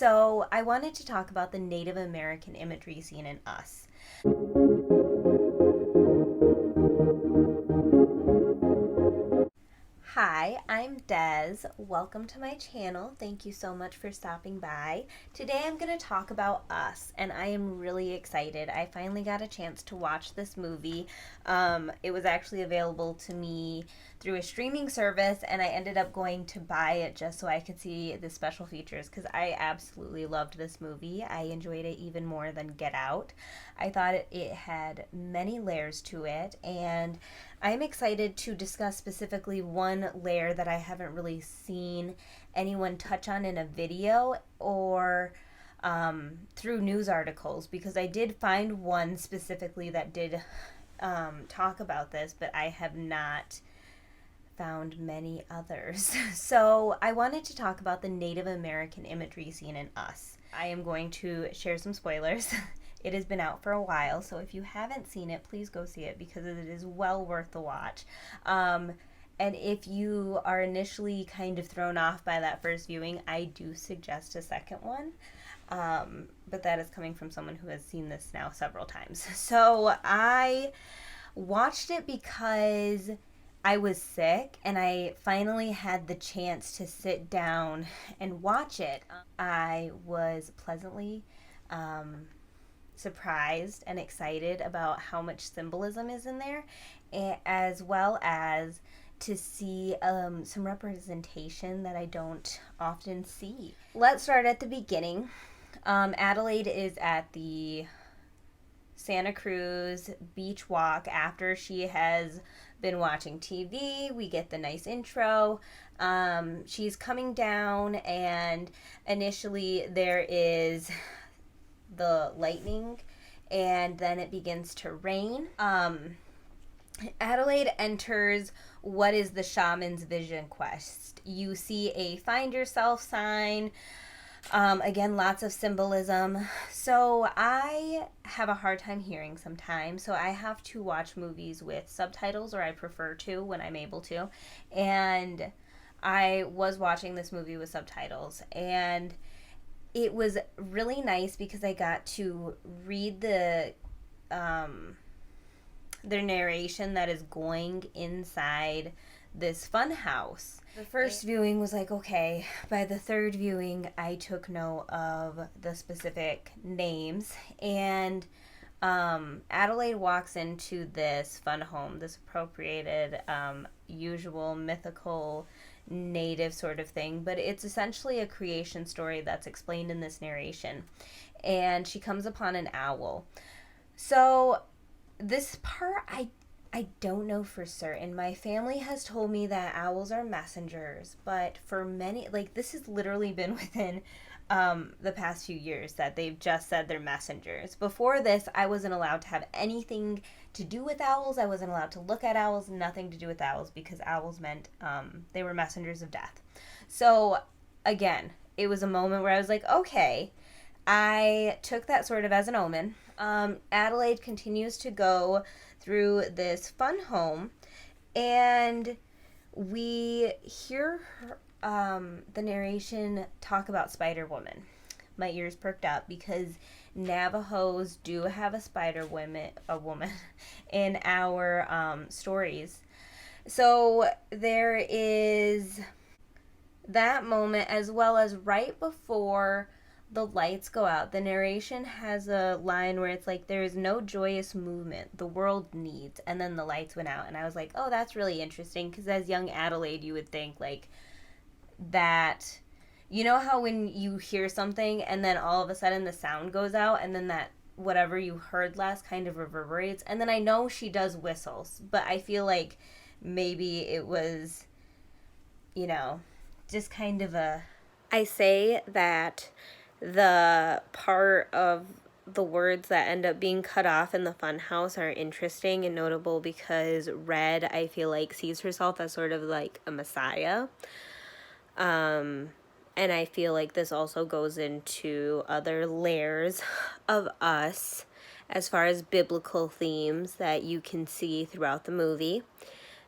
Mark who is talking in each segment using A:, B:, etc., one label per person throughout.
A: So, I wanted to talk about the Native American imagery seen in Us. Hi, I'm Des. Welcome to my channel. Thank you so much for stopping by. Today I'm going to talk about Us, and I am really excited. I finally got a chance to watch this movie. It was actually available to me through a streaming service, and I ended up going to buy it just so I could see the special features because I absolutely loved this movie. I enjoyed it even more than Get Out. I thought it had many layers to it, and I'm excited to discuss specifically one layer that I haven't really seen anyone touch on in a video or through news articles, because I did find one specifically that did talk about this, but I have not found many others. So I wanted to talk about the Native American imagery seen in Us. I am going to share some spoilers. It has been out for a while, so if you haven't seen it, please go see it because it is well worth the watch. And if you are initially kind of thrown off by that first viewing, I do suggest a second one. But that is coming from someone who has seen this now several times. So I watched it because I was sick and I finally had the chance to sit down and watch it. I was pleasantly surprised and excited about how much symbolism is in there, as well as to see some representation that I don't often see. Let's start at the beginning. Adelaide is at the Santa Cruz beach walk after she has been watching TV. We get the nice intro. She's coming down, and initially there is the lightning, and then it begins to rain. Adelaide enters what is the shaman's vision quest. You see a find yourself sign. Again, lots of symbolism. So I have a hard time hearing sometimes, so I have to watch movies with subtitles, or I prefer to when I'm able to. And I was watching this movie with subtitles, and it was really nice because I got to read the narration that is going inside this fun house. The first viewing was like, okay. By the third viewing, I took note of the specific names, and Adelaide walks into this fun home, this appropriated, usual mythical native sort of thing, but it's essentially a creation story that's explained in this narration. And she comes upon an owl. So this part, I don't know for certain. My family has told me that owls are messengers, but for many, like, this has literally been within the past few years that they've just said they're messengers. Before this, I wasn't allowed to have anything to do with owls. I wasn't allowed to look at owls, nothing to do with owls, because owls meant they were messengers of death. So, again, it was a moment where I was like, okay, I took that sort of as an omen. Adelaide continues to go through this fun home, and we hear the narration talk about Spider Woman. My ears perked up because Navajos do have a woman in our stories. So there is that moment, as well as right before the lights go out. The narration has a line where it's like, there is no joyous movement the world needs, and then the lights went out. And I was like, oh, that's really interesting, because as young Adelaide, you would think like that, you know how when you hear something and then all of a sudden the sound goes out, and then that whatever you heard last kind of reverberates. And then I know she does whistles, but I feel like maybe it was, just kind of a... I say that the part of the words that end up being cut off in the funhouse are interesting and notable because Red, I feel like, sees herself as sort of like a messiah. And I feel like this also goes into other layers of Us as far as biblical themes that you can see throughout the movie.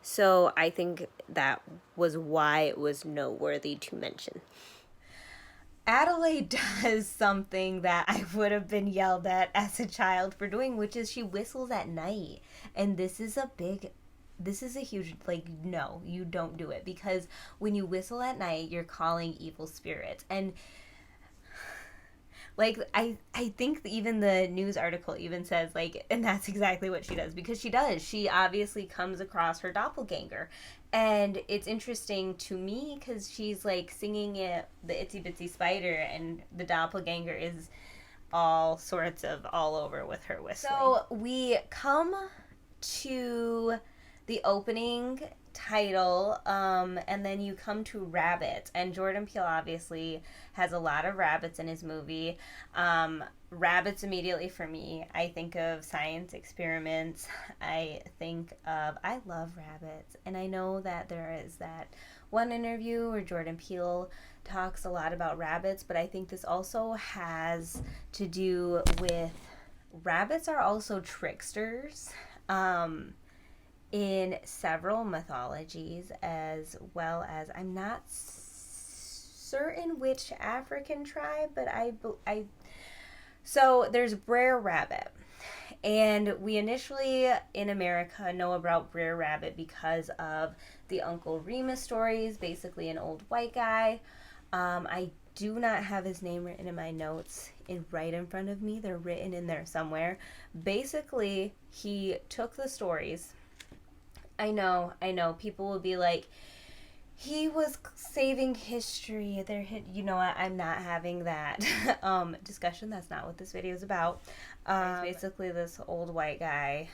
A: So I think that was why it was noteworthy to mention. Adelaide does something that I would have been yelled at as a child for doing, which is she whistles at night. And this is a huge, like, no, you don't do it. Because when you whistle at night, you're calling evil spirits. And, like, I think even the news article even says, like, and that's exactly what she does. Because she does. She obviously comes across her doppelganger. And it's interesting to me because she's, like, singing it, the Itsy Bitsy Spider, and the doppelganger is all sorts of all over with her whistling. So we come to the opening title, and then you come to rabbits, and Jordan Peele obviously has a lot of rabbits in his movie. Rabbits immediately for me, I think of science experiments. I love rabbits, and I know that there is that one interview where Jordan Peele talks a lot about rabbits, but I think this also has to do with rabbits are also tricksters. In several mythologies, as well as, I'm not certain which African tribe, but so there's Brer Rabbit. And we initially in America know about Brer Rabbit because of the Uncle Remus stories, basically an old white guy. I do not have his name written in my notes right in front of me. They're written in there somewhere. Basically, he took the stories. I know. People will be like, he was saving history. You know what? I'm not having that discussion. That's not what this video is about. Basically, this old white guy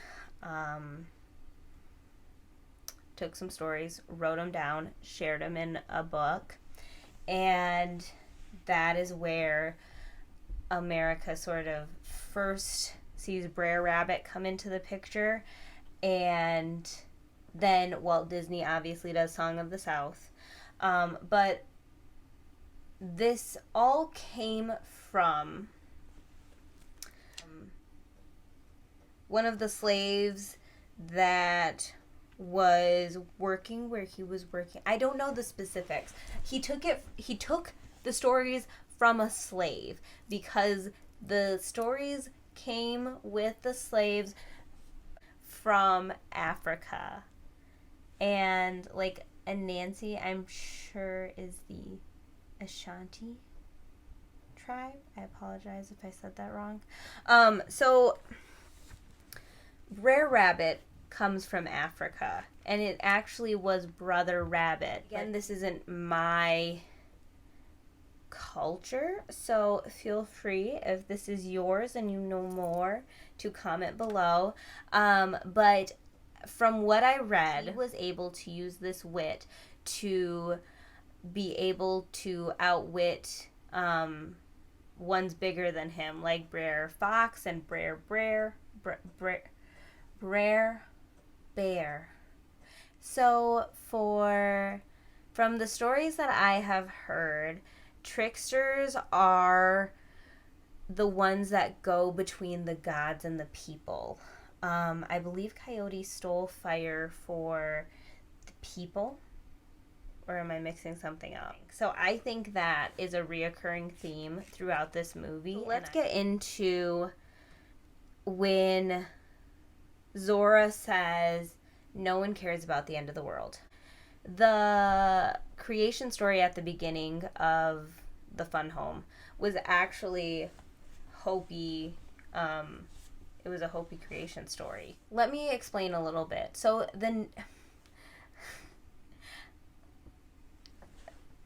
A: took some stories, wrote them down, shared them in a book, and that is where America sort of first sees Brer Rabbit come into the picture, and then Walt Disney obviously does Song of the South. But this all came from one of the slaves that was working where he was working. I don't know the specifics. He took the stories from a slave because the stories came with the slaves from Africa. And, like, Anansi, I'm sure, is the Ashanti tribe. I apologize if I said that wrong. So, Brer Rabbit comes from Africa, and it actually was Brother Rabbit. Again, this isn't my culture, so feel free, if this is yours and you know more, to comment below. But from what I read, he was able to use this wit to be able to outwit ones bigger than him, like Brer Fox and Brer Bear. So from the stories that I have heard, tricksters are the ones that go between the gods and the people. I believe Coyote stole fire for the people, or am I mixing something up? So I think that is a reoccurring theme throughout this movie. So let's get into when Zora says no one cares about the end of the world. The creation story at the beginning of the Fun Home was actually Hopi. It was a Hopi creation story. Let me explain a little bit. So then,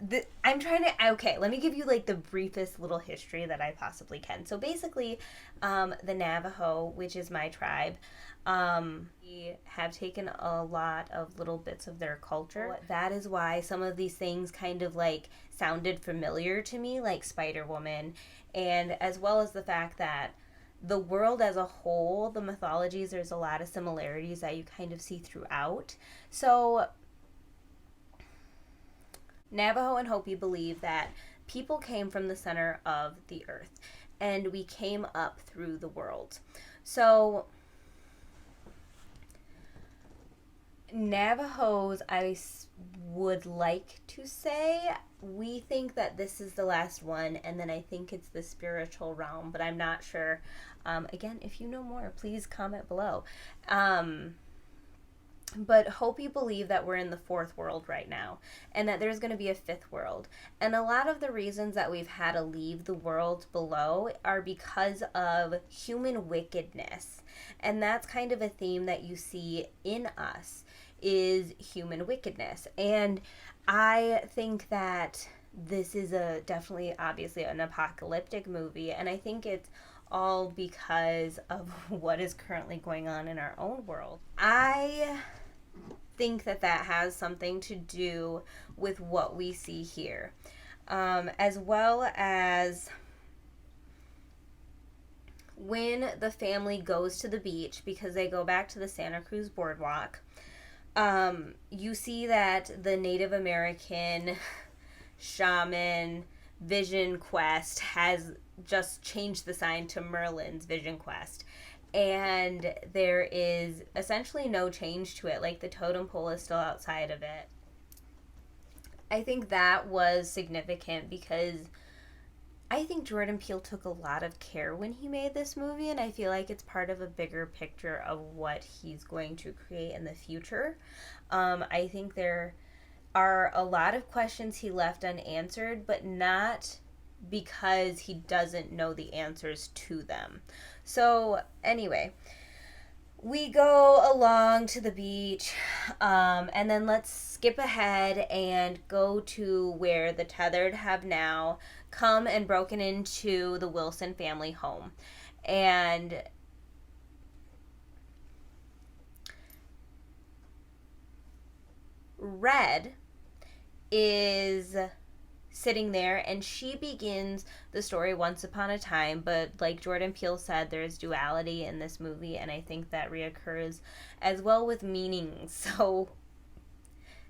A: let me give you like the briefest little history that I possibly can. So basically, the Navajo, which is my tribe, we have taken a lot of little bits of their culture. That is why some of these things kind of like sounded familiar to me, like Spider-Woman, and as well as the fact that the world as a whole, the mythologies, there's a lot of similarities that you kind of see throughout. So Navajo and Hopi believe that people came from the center of the earth and we came up through the world. So Navajos, would like to say, we think that this is the last one, and then I think it's the spiritual realm, but I'm not sure. Again, if you know more, please comment below. But hope you believe that we're in the fourth world right now and that there's going to be a fifth world. And a lot of the reasons that we've had to leave the world below are because of human wickedness. And that's kind of a theme that you see in us, is human wickedness. And I think that this is definitely obviously an apocalyptic movie, and I think it's all because of what is currently going on in our own world. I think that has something to do with what we see here, as well as when the family goes to the beach, because they go back to the Santa Cruz boardwalk. You see that the Native American Shaman Vision Quest has just changed the sign to Merlin's Vision Quest. And there is essentially no change to it. Like, the totem pole is still outside of it. I think that was significant because I think Jordan Peele took a lot of care when he made this movie, and I feel like it's part of a bigger picture of what he's going to create in the future. I think there are a lot of questions he left unanswered, but not because he doesn't know the answers to them. So anyway, we go along to the beach, and then let's skip ahead and go to where the tethered have now come and broken into the Wilson family home. And Red is sitting there, and she begins the story once upon a time, but like Jordan Peele said, there's duality in this movie, and I think that reoccurs as well with meaning. So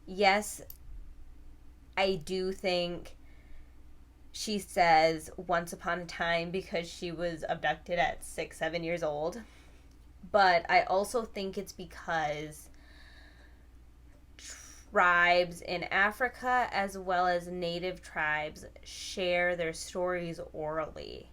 A: yes, I do think she says once upon a time because she was abducted at 6-7 years old, but I also think it's because tribes in Africa as well as native tribes share their stories orally,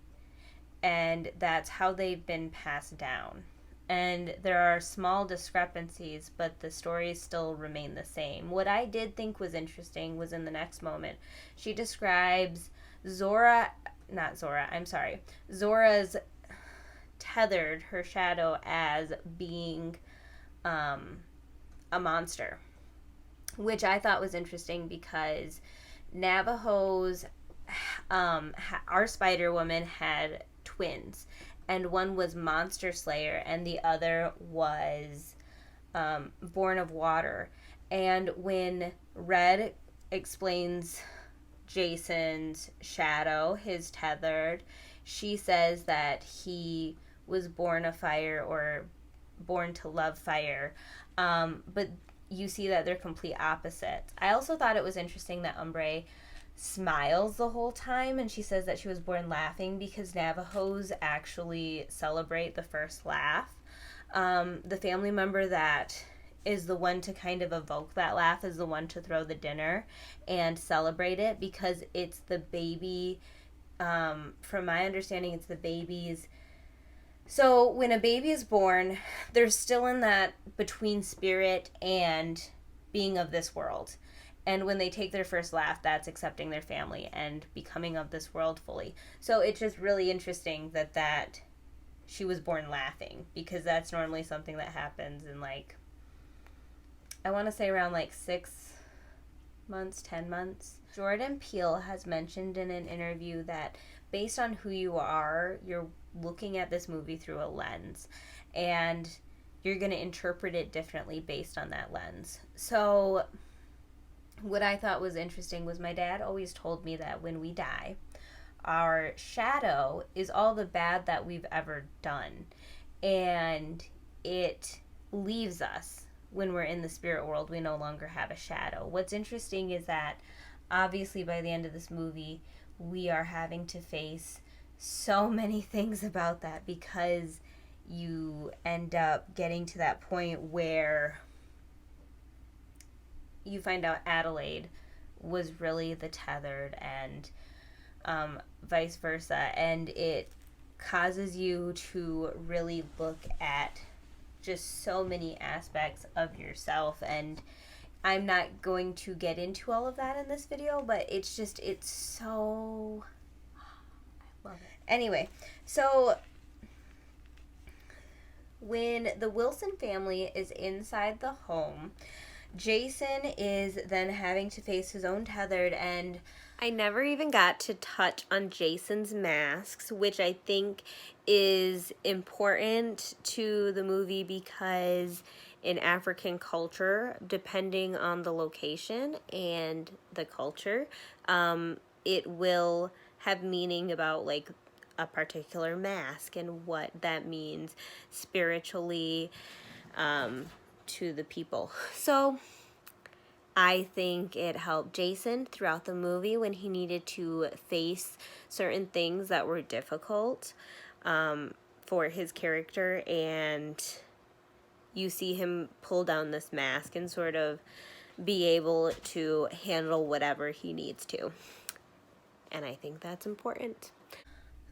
A: and that's how they've been passed down. And there are small discrepancies, but the stories still remain the same. What I did think was interesting was in the next moment, she describes Zora's tethered, her shadow, as being a monster, which I thought was interesting because Navajos, our Spider Woman had twins, and one was Monster Slayer and the other was Born of Water. And when Red explains Jason's shadow, his tethered, she says that he was born of fire or born to love fire, but you see that they're complete opposites. I also thought it was interesting that Umbre smiles the whole time, and she says that she was born laughing because Navajos actually celebrate the first laugh. The family member that is the one to kind of evoke that laugh is the one to throw the dinner and celebrate it, because it's the baby, from my understanding, it's the baby's. So when a baby is born, they're still in that between spirit and being of this world. And when they take their first laugh, that's accepting their family and becoming of this world fully. So it's just really interesting that she was born laughing, because that's normally something that happens in, like, I want to say around like 6 months, 10 months. Jordan Peele has mentioned in an interview that based on who you are, you're looking at this movie through a lens, and you're going to interpret it differently based on that lens. So what I thought was interesting was my dad always told me that when we die, our shadow is all the bad that we've ever done, and it leaves us. When we're in the spirit world, we no longer have a shadow. What's interesting is that obviously by the end of this movie, we are having to face so many things about that, because you end up getting to that point where you find out Adelaide was really the tethered, and vice versa, and it causes you to really look at just so many aspects of yourself. And I'm not going to get into all of that in this video, but it's so, I love it. Anyway, so when the Wilson family is inside the home, Jason is then having to face his own tethered, and I never even got to touch on Jason's masks, which I think is important to the movie because in African culture, depending on the location and the culture, it will have meaning about like a particular mask and what that means spiritually to the people. So I think it helped Jason throughout the movie when he needed to face certain things that were difficult for his character, and you see him pull down this mask and sort of be able to handle whatever he needs to. And I think that's important.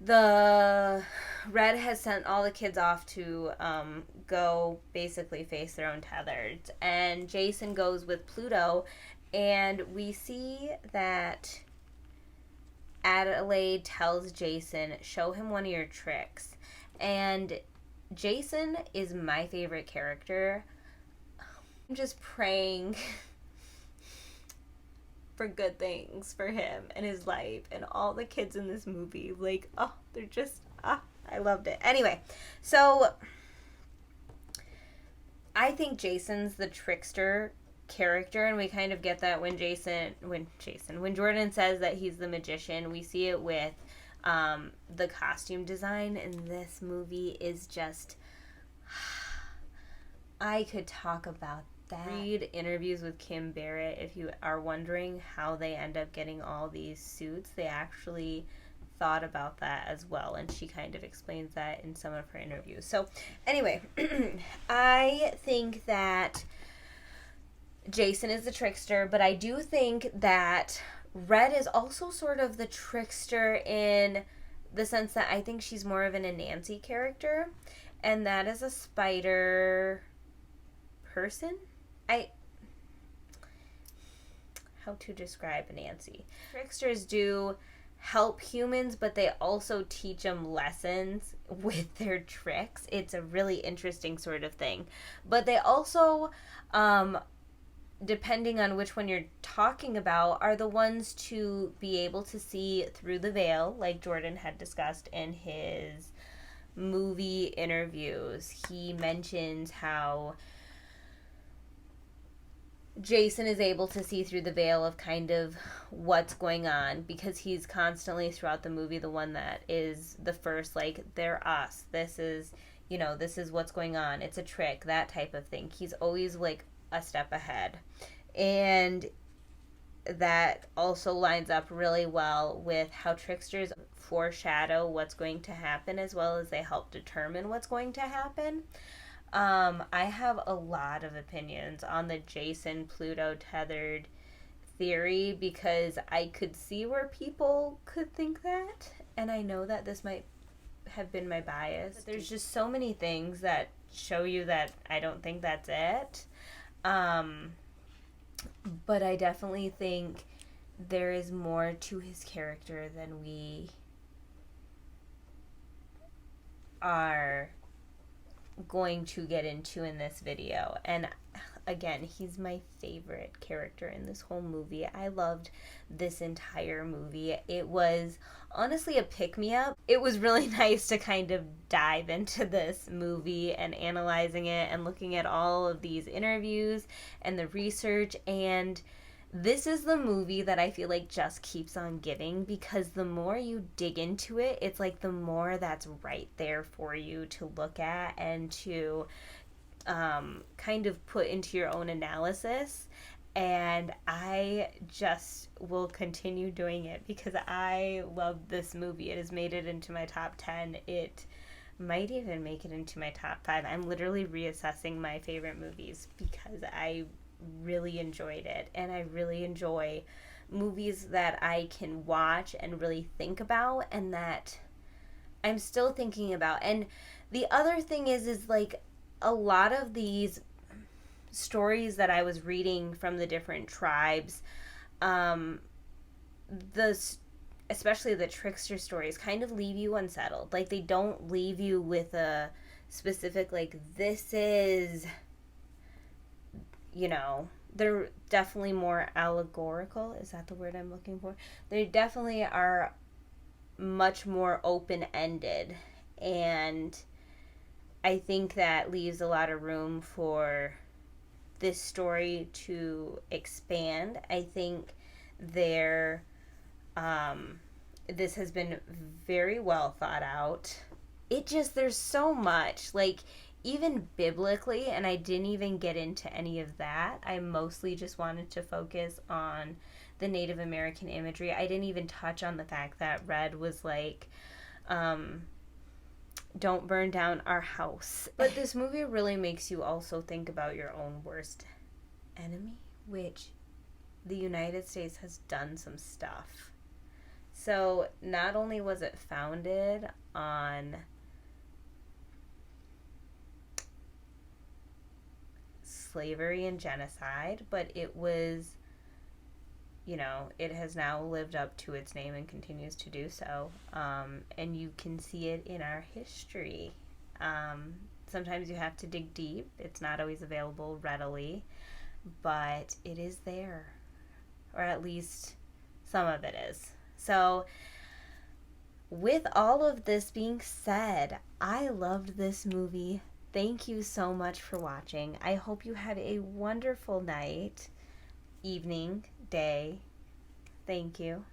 A: The Red has sent all the kids off to go basically face their own tethers, and Jason goes with Pluto, and we see that Adelaide tells Jason, show him one of your tricks, and Jason is my favorite character. I'm just praying for good things for him and his life and all the kids in this movie. Like, oh, they're just, I loved it. Anyway, so I think Jason's the trickster character, and we kind of get that when Jordan says that he's the magician. We see it with the costume design in this movie is just, I could talk about that. Read interviews with Kim Barrett if you are wondering how they end up getting all these suits. They actually thought about that as well, and she kind of explains that in some of her interviews. So anyway, I think that Jason is the trickster, but I do think that Red is also sort of the trickster in the sense that I think she's more of an Anansi character, and that is a spider person. How to describe Nancy. Tricksters do help humans, but they also teach them lessons with their tricks. It's a really interesting sort of thing. But they also, depending on which one you're talking about, are the ones to be able to see through the veil, like Jordan had discussed in his movie interviews. He mentions how Jason is able to see through the veil of kind of what's going on because he's constantly throughout the movie the one that is the first, like, they're us. This is, this is what's going on. It's a trick, that type of thing. He's always like a step ahead. And that also lines up really well with how tricksters foreshadow what's going to happen as well as they help determine what's going to happen. I have a lot of opinions on the Jason Pluto tethered theory because I could see where people could think that, and I know that this might have been my bias. But there's just so many things that show you that I don't think that's it. But I definitely think there is more to his character than we are going to get into in this video. And again, he's my favorite character in this whole movie. I loved this entire movie. It was honestly a pick-me-up. It was really nice to kind of dive into this movie and analyzing it and looking at all of these interviews and the research, and this is the movie that I feel like just keeps on giving because the more you dig into it, it's like the more that's right there for you to look at and to kind of put into your own analysis. And I just will continue doing it because I love this movie. It has made it into my top 10. It might even make it into my top 5. I'm literally reassessing my favorite movies because I really enjoyed it. And I really enjoy movies that I can watch and really think about, and that I'm still thinking about. And the other thing is like a lot of these stories that I was reading from the different tribes, the especially the trickster stories kind of leave you unsettled. Like they don't leave you with a specific like this is, they're definitely more allegorical. Is that the word I'm looking for? They definitely are much more open-ended, and I think that leaves a lot of room for this story to expand. I think there this has been very well thought out. There's so much, like, even biblically, and I didn't even get into any of that. I mostly just wanted to focus on the Native American imagery. I didn't even touch on the fact that Red was like, don't burn down our house. But this movie really makes you also think about your own worst enemy, which the United States has done some stuff. So not only was it founded on slavery and genocide, but it was, it has now lived up to its name and continues to do so. And you can see it in our history. Sometimes you have to dig deep. It's not always available readily, but it is there. Or at least some of it is. So, with all of this being said, I loved this movie. Thank you so much for watching. I hope you had a wonderful night, evening, day. Thank you.